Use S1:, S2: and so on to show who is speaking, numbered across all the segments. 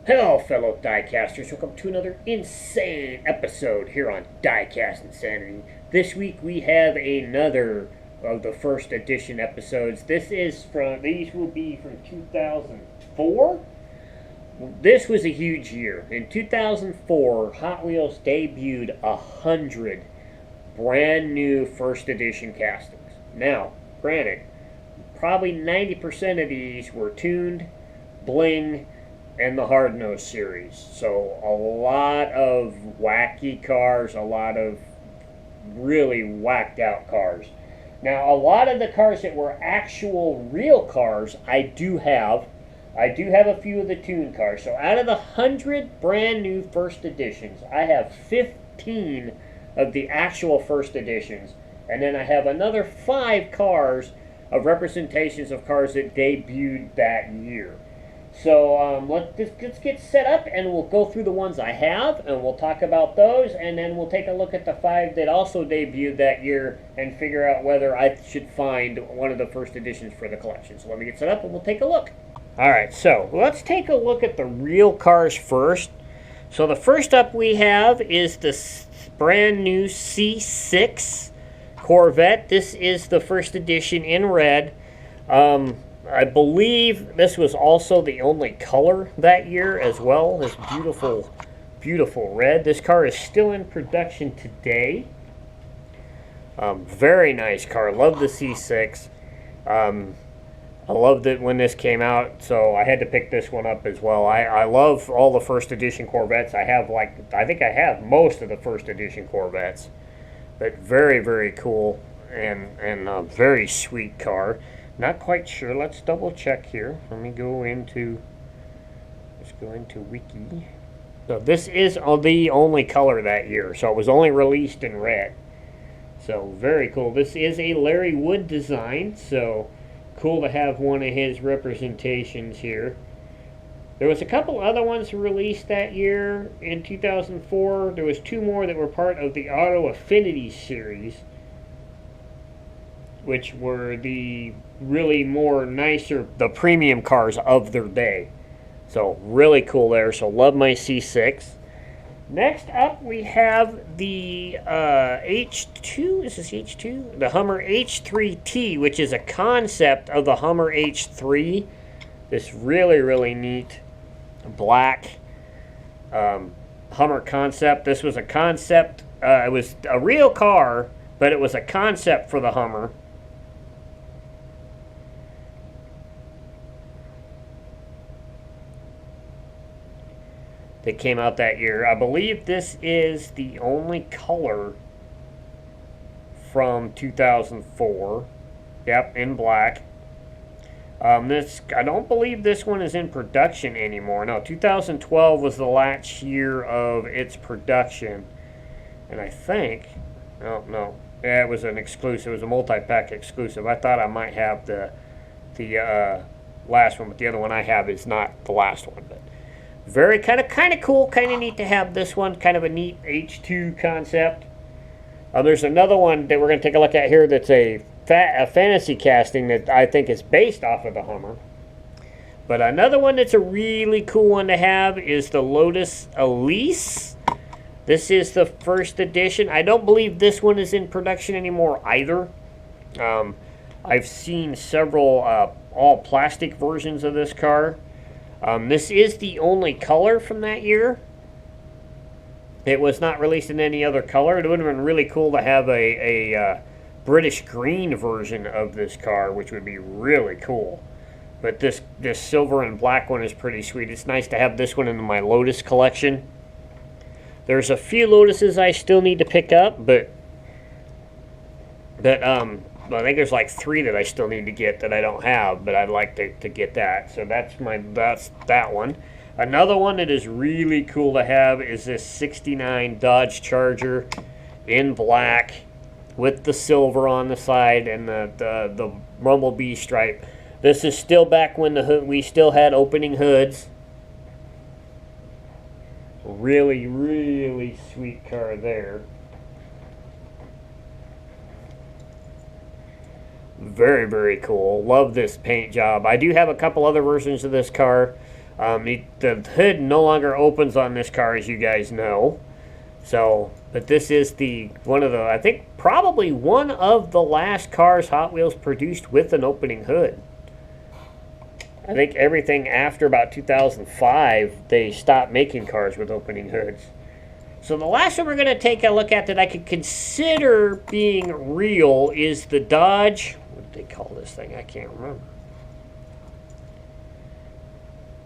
S1: Hello, fellow diecasters. Welcome to another insane episode here on Diecast Insanity. This week we have another of the first edition episodes. These will be from 2004. This was a huge year. In 2004, Hot Wheels debuted 100 brand new first edition castings. Now, granted, probably 90% of these were tuned, bling, and the Hard Nose series. So a lot of wacky cars, a lot of really whacked out cars. Now a lot of the cars that were actual real cars I do have a few of the tuned cars. So out of the 100 brand new first editions, I have 15 of the actual first editions, and then I have another 5 cars of representations of cars that debuted that year. So let's get set up, and we'll go through the ones I have, and we'll talk about those, and then we'll take a look at the 5 that also debuted that year and figure out whether I should find one of the first editions for the collection. So let me get set up, and we'll take a look. Alright, so let's take a look at the real cars first. So the first up we have is this brand new C6 Corvette. This is the first edition in red. I believe this was also the only color that year as well. This beautiful, beautiful red. This car is still in production today. Very nice car. Love the C6. I loved it when this came out, so I had to pick this one up as well. I love all the first edition Corvettes. I think I have most of the first edition Corvettes. But very, very cool and a very sweet car. Not quite sure. Let's double check here. Let's go into Wiki. So this is the only color that year. So it was only released in red. So very cool. This is a Larry Wood design. So cool to have one of his representations here. There was a couple other ones released that year in 2004. There was 2 more that were part of the Auto Affinity series, which were the really more nicer, the premium cars of their day. So really cool there. So love my C6. Next up we have the H2. Is this H2? The Hummer H3T, which is a concept of the Hummer H3. This really, really neat black Hummer concept. This was a concept. It was a real car, but it was a concept for the Hummer. That came out that year. I believe this is the only color from 2004. Yep, in black. I don't believe this one is in production anymore. No, 2012 was the last year of its production. And I think, oh no, yeah, it was an exclusive. It was a multi-pack exclusive. I thought I might have the last one, but the other one I have is not the last one. But very kind of cool, kind of neat to have this one. Kind of a neat H2 concept. There's another one that we're going to take a look at here that's a fantasy casting that I think is based off of the Hummer. But another one that's a really cool one to have is the Lotus Elise. This is the first edition. I don't believe this one is in production anymore either. I've seen several all plastic versions of this car. This is the only color from that year. It was not released in any other color. It would have been really cool to have a British green version of this car, which would be really cool. But this silver and black one is pretty sweet. It's nice to have this one in my Lotus collection. There's a few Lotuses I still need to pick up, but I think there's like 3 that I still need to get that I don't have, but I'd like to get that. So that's that one. Another one that is really cool to have is this 69 Dodge Charger in black with the silver on the side and the Rumblebee stripe. This is still back when we still had opening hoods. Really, really sweet car there. Very, very cool. Love this paint job. I do have a couple other versions of this car. The hood no longer opens on this car, as you guys know. So, but this is I think probably one of the last cars Hot Wheels produced with an opening hood. I think everything after about 2005, they stopped making cars with opening hoods. So the last one we're going to take a look at that I could consider being real is the Dodge. What do they call this thing? I can't remember.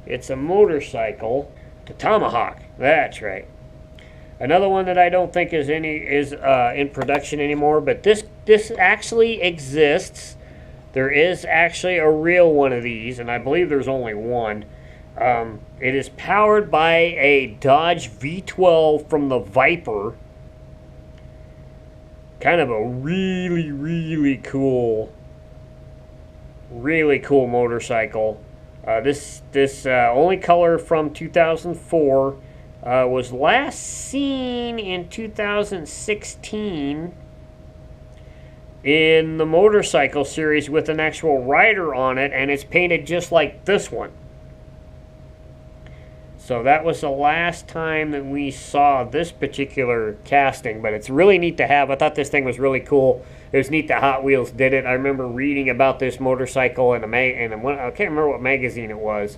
S1: It's a motorcycle. The Tomahawk. That's right. Another one that I don't think is in production anymore, but this actually exists. There is actually a real one of these, and I believe there's only one. It is powered by a Dodge V12 from the Viper. Kind of a really cool motorcycle. This only color from 2004 was last seen in 2016 in the motorcycle series with an actual rider on it, and it's painted just like this one. So that was the last time that we saw this particular casting, but it's really neat to have. I thought this thing was really cool. It was neat that Hot Wheels did it. I remember reading about this motorcycle in I can't remember what magazine it was,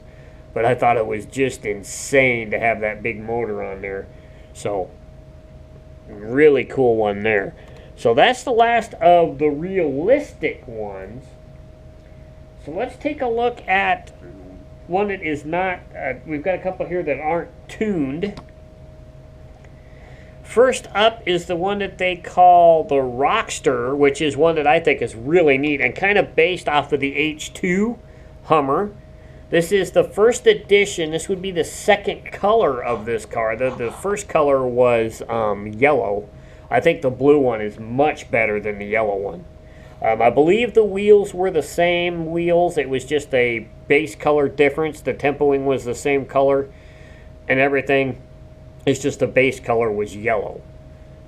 S1: but I thought it was just insane to have that big motor on there. So, really cool one there. So that's the last of the realistic ones. So let's take a look at one that is not, we've got a couple here that aren't tuned. First up is the one that they call the Rockster, which is one that I think is really neat and kind of based off of the H2 Hummer. This is the first edition. This would be the second color of this car. The first color was yellow. I think the blue one is much better than the yellow one. I believe the wheels were the same wheels. It was just a base color difference. The tempoing was the same color and everything. It's just the base color was yellow.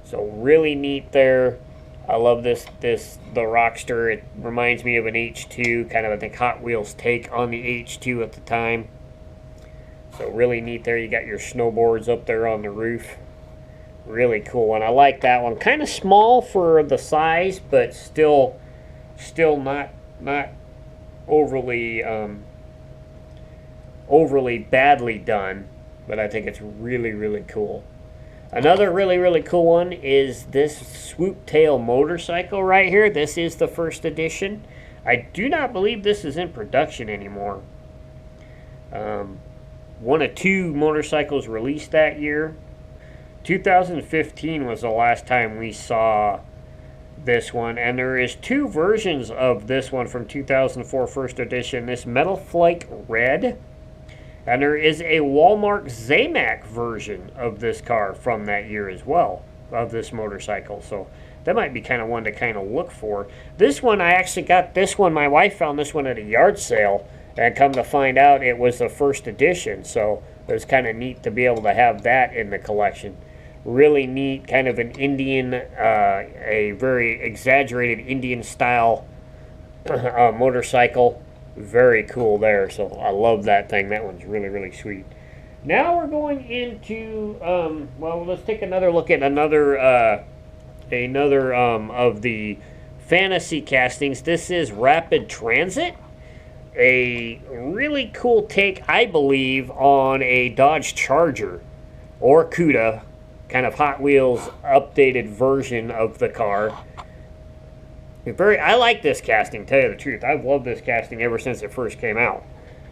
S1: So really neat there. I love the Rockster. It reminds me of an H2, kind of I think Hot Wheels take on the H2 at the time. So really neat there. You got your snowboards up there on the roof. Really cool one. I like that one. Kind of small for the size, but still not overly badly done. But I think it's really cool. Another really cool one is this swooptail motorcycle right here. This is the first edition. I do not believe this is in production anymore. One of two motorcycles released that year. 2015 was the last time we saw this one, and there is two versions of this one from 2004 first edition. This Metal Flake Red, and there is a Walmart Zamac version of this car from that year as well, of this motorcycle. So that might be kind of one to kind of look for. This one, I actually got this one, my wife found this one at a yard sale, and come to find out it was the first edition. So it was kind of neat to be able to have that in the collection. Really neat, kind of an Indian, a very exaggerated Indian style motorcycle. Very cool there. So I love that thing. That one's really sweet. Now we're going into, well, let's take another look at another of the fantasy castings. This is Rapid Transit. A really cool take, I believe, on a Dodge Charger or Cuda. Kind of Hot Wheels updated version of the car. I like this casting, tell you the truth. I've loved this casting ever since it first came out.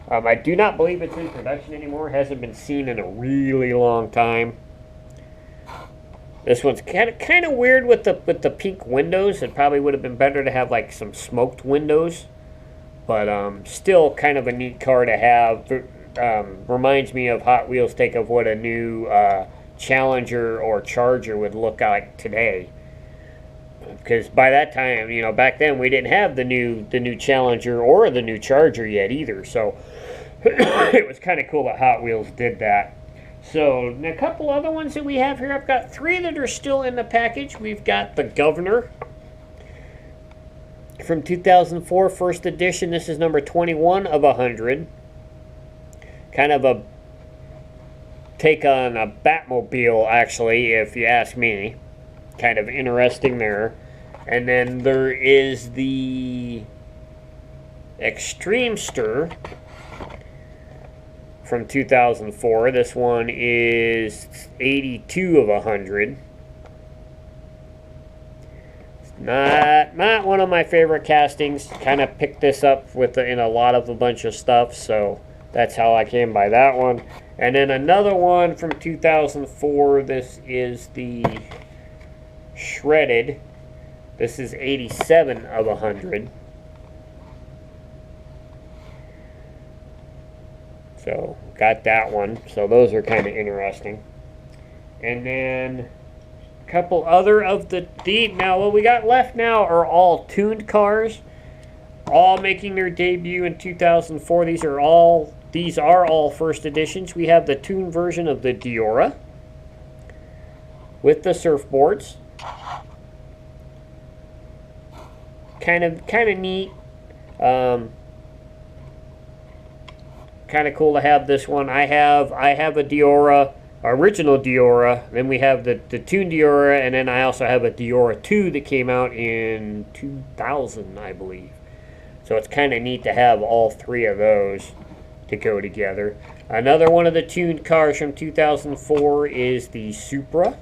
S1: I do not believe it's in production anymore. It hasn't been seen in a really long time. This one's kind of weird with the pink windows. It probably would have been better to have like some smoked windows. But still kind of a neat car to have. Reminds me of Hot Wheels' take of what a new Challenger or Charger would look like today. Because by that time, you know, back then we didn't have the new Challenger or the new Charger yet either. So it was kind of cool that Hot Wheels did that. So a couple other ones that we have here. I've got three that are still in the package. We've got the Governor from 2004 first edition. This is number 21 of 100. Kind of a take on a Batmobile, actually, if you ask me. Kind of interesting there. And then there is the Extremester from 2004. This one is 82 of 100. Not one of my favorite castings. Kind of picked this up in a bunch of stuff, so that's how I came by that one. And then another one from 2004. This is the Shredded. This is 87 of 100. So got that one. So those are kind of interesting. And then a couple other of now what we got left now are all tuned cars, all making their debut in 2004. These are all first editions. We have the tuned version of the Diora with the surfboards. Kind of neat. Kind of cool to have this one. I have a Diora, original Diora. Then we have the tuned Diora, and then I also have a Diora 2 that came out in 2000, I believe. So it's kind of neat to have all three of those to go together. Another one of the tuned cars from 2004 is the Supra.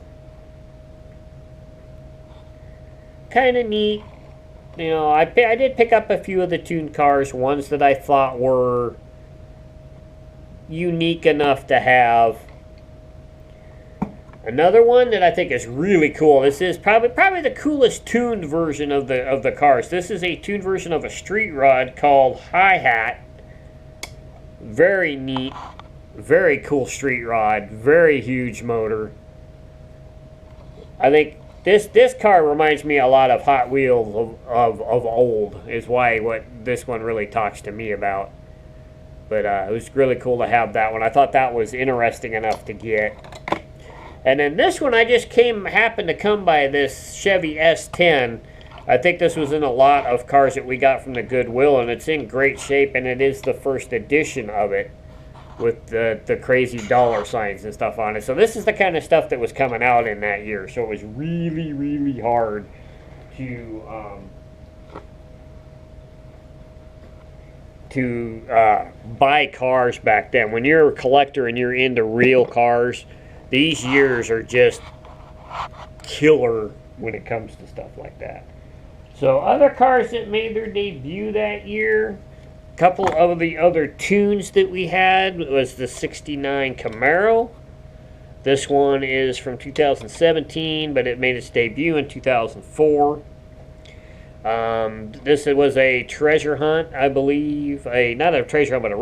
S1: Kind of neat. You know, I did pick up a few of the tuned cars, ones that I thought were unique enough to have. Another one that I think is really cool. This is probably the coolest tuned version of the cars. This is a tuned version of a street rod called Hi-Hat. Very neat, very cool street rod, very huge motor. I think this car reminds me a lot of Hot Wheels of old, is what this one really talks to me about. But it was really cool to have that one. I thought that was interesting enough to get. And then this one, I just happened to come by this Chevy S10. I think this was in a lot of cars that we got from the Goodwill, and it's in great shape, and it is the first edition of it with the crazy dollar signs and stuff on it. So this is the kind of stuff that was coming out in that year. So it was really, really hard to buy cars back then. When you're a collector and you're into real cars, these years are just killer when it comes to stuff like that. So other cars that made their debut that year, a couple of the other tunes that we had was the 69 Camaro. This one is from 2017, but it made its debut in 2004. This was a treasure hunt, I believe. Not a treasure hunt, but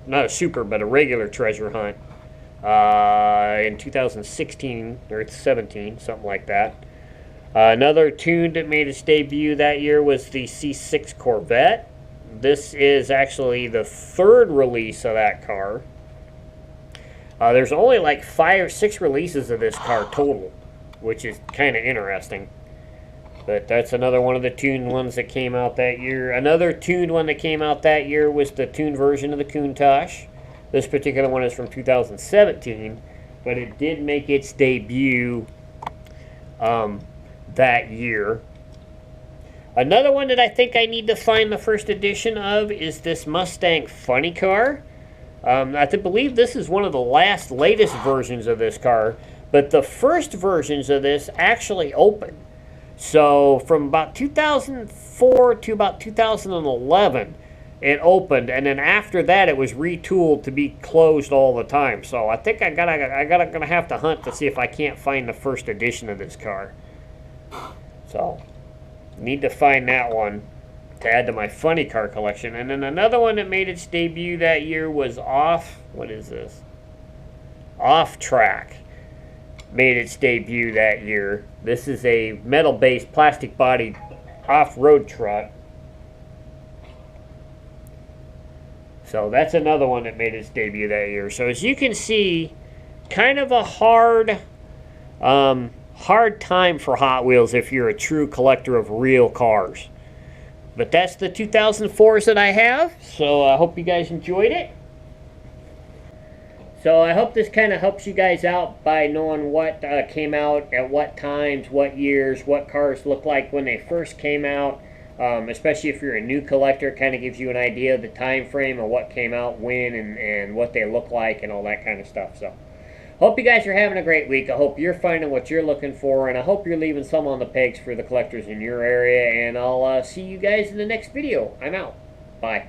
S1: not a super, but a regular treasure hunt. In 2016 or 17, something like that. Another tune that made its debut that year was the C6 Corvette. This is actually the third release of that car. There's only like 5 or 6 releases of this car total, which is kind of interesting. But that's another one of the tuned ones that came out that year. Another tuned one that came out that year was the tuned version of the Countach. This particular one is from 2017, but it did make its debut that year. Another one that I think I need to find the first edition of is this Mustang Funny Car. I believe this is one of the latest versions of this car, but the first versions of this actually opened. So from about 2004 to about 2011, it opened, and then after that, it was retooled to be closed all the time. So I think gonna have to hunt to see if I can't find the first edition of this car. So need to find that one to add to my funny car collection. And then another one that made its debut that year was Off Track. Made its debut that year. This is a metal-based, plastic-bodied off-road truck. So that's another one that made its debut that year. So as you can see, kind of a hard time for Hot Wheels if you're a true collector of real cars. But that's the 2004s that I have. So I hope you guys enjoyed it. So I hope this kind of helps you guys out by knowing what came out at what times, what years, what cars look like when they first came out. Especially if you're a new collector, it kind of gives you an idea of the time frame of what came out when and what they look like and all that kind of stuff. So hope you guys are having a great week. I hope you're finding what you're looking for, and I hope you're leaving some on the pegs for the collectors in your area. And I'll see you guys in the next video. I'm out. Bye.